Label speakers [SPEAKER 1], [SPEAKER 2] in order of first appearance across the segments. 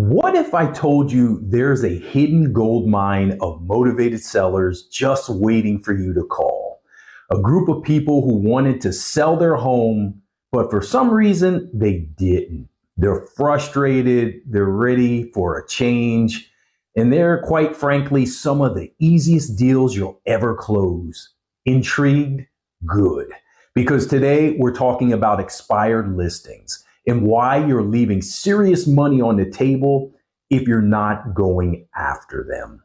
[SPEAKER 1] What if I told you there's a hidden gold mine of motivated sellers just waiting for you to call? A group of people who wanted to sell their home, but for some reason they didn't. They're frustrated, they're ready for a change, and they're quite frankly some of the easiest deals you'll ever close. Intrigued? Good. Because today we're talking about expired listings and why you're leaving serious money on the table if you're not going after them.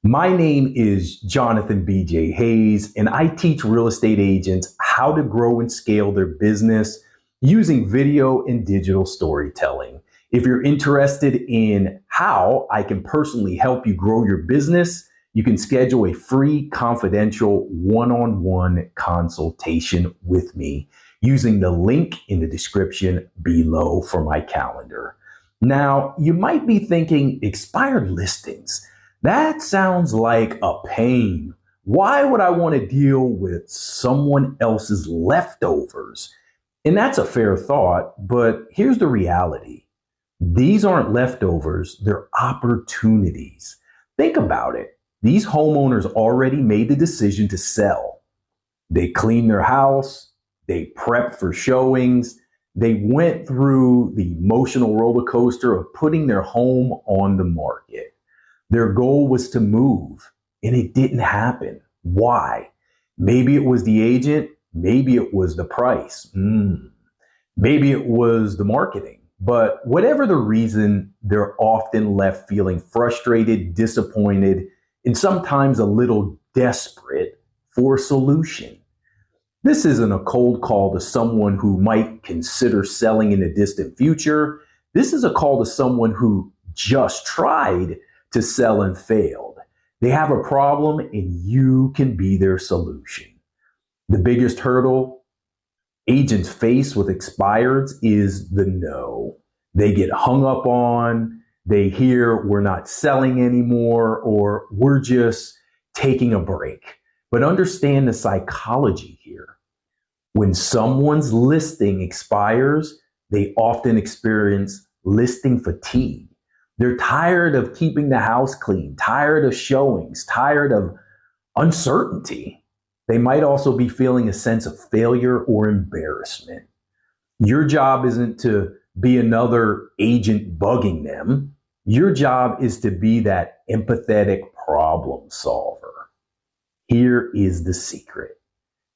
[SPEAKER 1] My name is Jonathan B.J. Hayes, and I teach real estate agents how to grow and scale their business using video and digital storytelling. If you're interested in how I can personally help you grow your business, you can schedule a free, confidential, one-on-one consultation with me using the link in the description below for my calendar. Now, you might be thinking, expired listings, that sounds like a pain. Why would I want to deal with someone else's leftovers? And that's a fair thought, but here's the reality. These aren't leftovers, they're opportunities. Think about it. These homeowners already made the decision to sell. They cleaned their house, they prepped for showings, they went through the emotional roller coaster of putting their home on the market. Their goal was to move, and it didn't happen. Why? Maybe it was the agent, maybe it was the price, maybe it was the marketing. But whatever the reason, they're often left feeling frustrated, disappointed, and sometimes a little desperate for a solution. This isn't a cold call to someone who might consider selling in the distant future. This is a call to someone who just tried to sell and failed. They have a problem and you can be their solution. The biggest hurdle agents face with expireds is the no. They get hung up on, they hear we're not selling anymore, or we're just taking a break. But understand the psychology here. When someone's listing expires, they often experience listing fatigue. They're tired of keeping the house clean, tired of showings, tired of uncertainty. They might also be feeling a sense of failure or embarrassment. Your job isn't to be another agent bugging them. Your job is to be that empathetic problem solver. Here is the secret.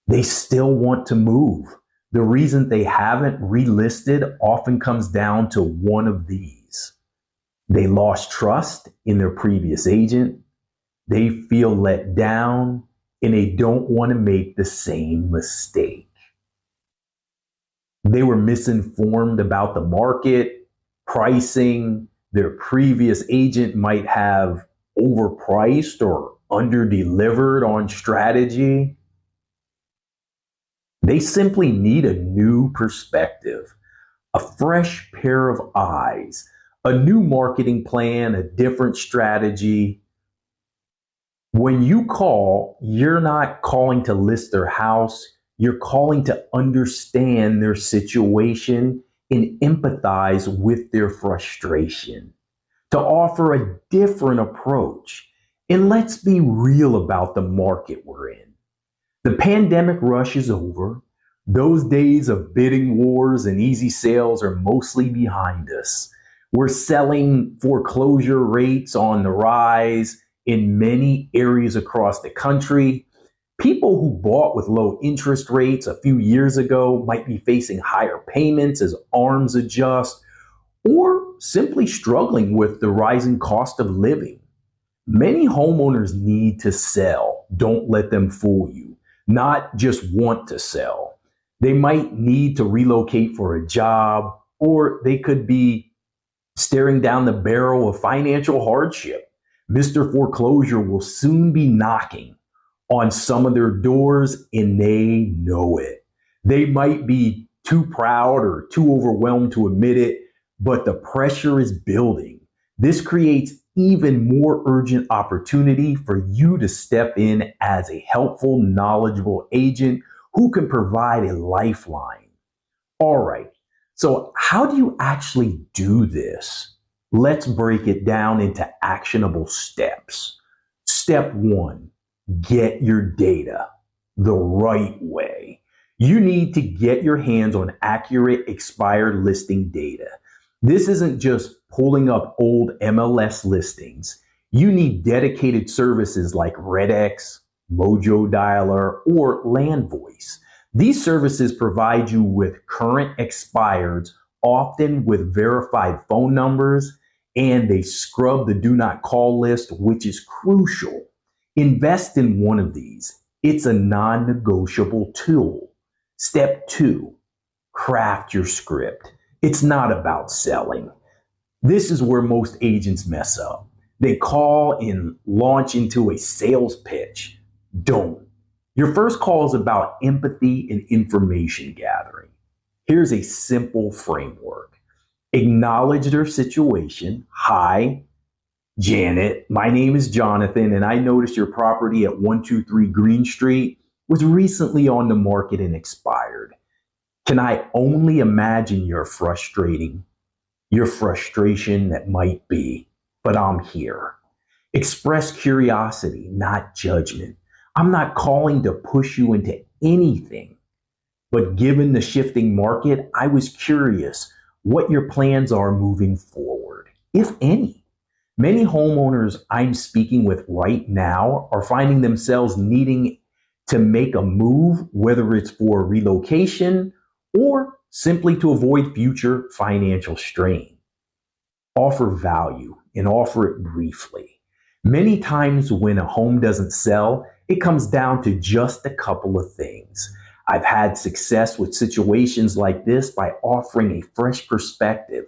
[SPEAKER 1] They still want to move. The reason they haven't relisted often comes down to one of these. They lost trust in their previous agent. They feel let down and they don't want to make the same mistake. They were misinformed about the market, pricing. Their previous agent might have overpriced or underdelivered on strategy. They simply need a new perspective, a fresh pair of eyes, a new marketing plan, a different strategy. When you call, you're not calling to list their house. You're calling to understand their situation and empathize with their frustration, to offer a different approach. And let's be real about the market we're in. The pandemic rush is over. Those days of bidding wars and easy sales are mostly behind us. We're selling foreclosure rates on the rise in many areas across the country. People who bought with low interest rates a few years ago might be facing higher payments as arms adjust, or simply struggling with the rising cost of living. Many homeowners need to sell. Don't let them fool you. Not just want to sell. They might need to relocate for a job, or they could be staring down the barrel of financial hardship. Mr. Foreclosure will soon be knocking on some of their doors, and they know it. They might be too proud or too overwhelmed to admit it, but the pressure is building. This creates even more urgent opportunity for you to step in as a helpful, knowledgeable agent who can provide a lifeline. All right, so how do you actually do this? Let's break it down into actionable steps. Step one, get your data the right way. You need to get your hands on accurate expired listing data. This isn't just pulling up old MLS listings. You need dedicated services like RedX, Mojo Dialer, or LandVoice. These services provide you with current expireds, often with verified phone numbers, and they scrub the do not call list, which is crucial. Invest in one of these. It's a non-negotiable tool. Step two, craft your script. It's not about selling. This is where most agents mess up. They call and launch into a sales pitch. Don't. Your first call is about empathy and information gathering. Here's a simple framework. Acknowledge their situation. Hi, Janet, my name is Jonathan, and I noticed your property at 123 Green Street was recently on the market and expired. Can I only imagine your frustration that might be, but I'm here. Express curiosity, not judgment. I'm not calling to push you into anything, but given the shifting market, I was curious what your plans are moving forward, if any. Many homeowners I'm speaking with right now are finding themselves needing to make a move, whether it's for relocation or simply to avoid future financial strain. Offer value and offer it briefly. Many times when a home doesn't sell, it comes down to just a couple of things. I've had success with situations like this by offering a fresh perspective,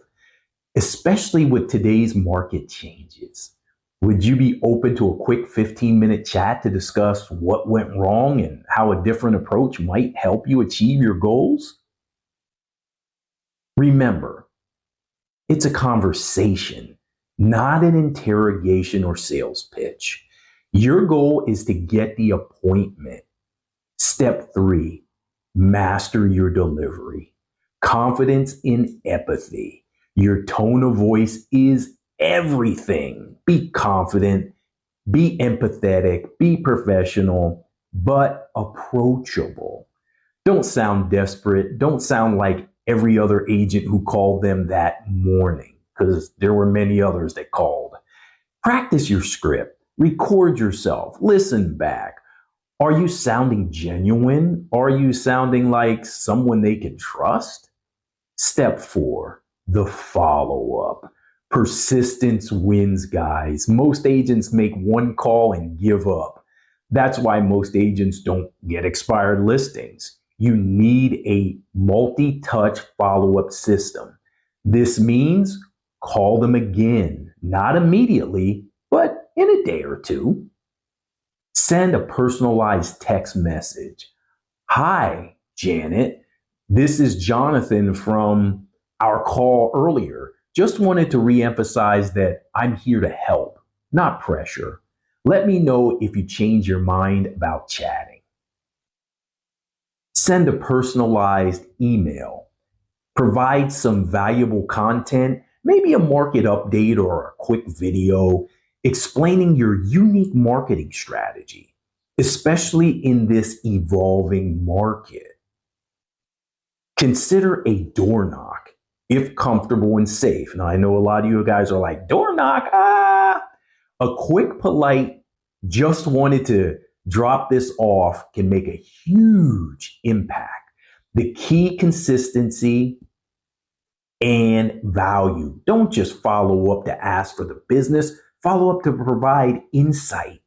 [SPEAKER 1] especially with today's market changes. Would you be open to a quick 15-minute chat to discuss what went wrong and how a different approach might help you achieve your goals? Remember, it's a conversation, not an interrogation or sales pitch. Your goal is to get the appointment. Step three, master your delivery. Confidence in empathy. Your tone of voice is everything. Be confident, be empathetic, be professional, but approachable. Don't sound desperate. Don't sound like every other agent who called them that morning, because there were many others that called. Practice your script. Record yourself. Listen back. Are you sounding genuine? Are you sounding like someone they can trust? Step four, the follow-up. Persistence wins, guys. Most agents make one call and give up. That's why most agents don't get expired listings. You need a multi-touch follow-up system. This means call them again, not immediately, but in a day or two. Send a personalized text message. Hi, Janet. This is Jonathan from our call earlier. Just wanted to reemphasize that I'm here to help, not pressure. Let me know if you change your mind about chatting. Send a personalized email. Provide some valuable content, maybe a market update or a quick video explaining your unique marketing strategy, especially in this evolving market. Consider a door knock, if comfortable and safe. Now, I know a lot of you guys are like, door knock, A quick, polite, just wanted to drop this off can make a huge impact. The key, consistency and value. Don't just follow up to ask for the business. Follow up to provide insight.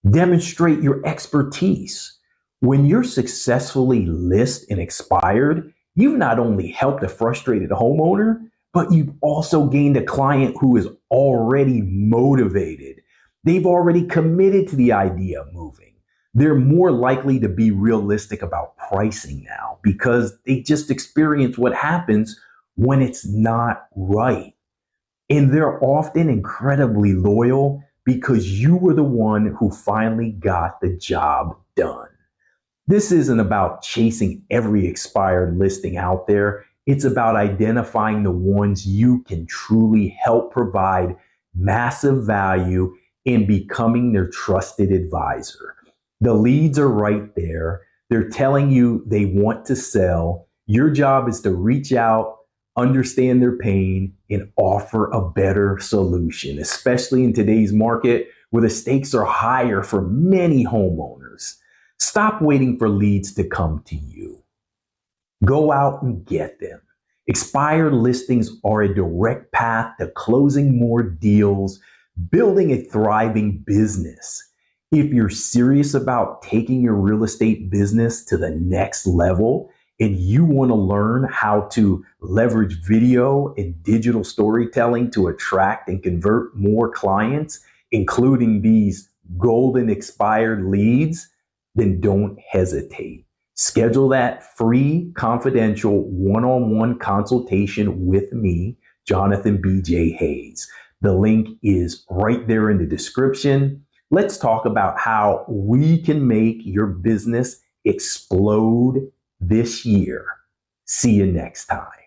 [SPEAKER 1] Demonstrate your expertise. When you're successfully list and expired, you've not only helped a frustrated homeowner, but you've also gained a client who is already motivated. They've already committed to the idea of moving. They're more likely to be realistic about pricing now because they just experience what happens when it's not right. And they're often incredibly loyal because you were the one who finally got the job done. This isn't about chasing every expired listing out there. It's about identifying the ones you can truly help provide massive value and becoming their trusted advisor. The leads are right there. They're telling you they want to sell. Your job is to reach out, understand their pain, and offer a better solution, especially in today's market where the stakes are higher for many homeowners. Stop waiting for leads to come to you. Go out and get them. Expired listings are a direct path to closing more deals, building a thriving business. If you're serious about taking your real estate business to the next level and you want to learn how to leverage video and digital storytelling to attract and convert more clients, including these golden expired leads, then don't hesitate. Schedule that free, confidential, one-on-one consultation with me, Jonathan B.J. Hayes. The link is right there in the description. Let's talk about how we can make your business explode this year. See you next time.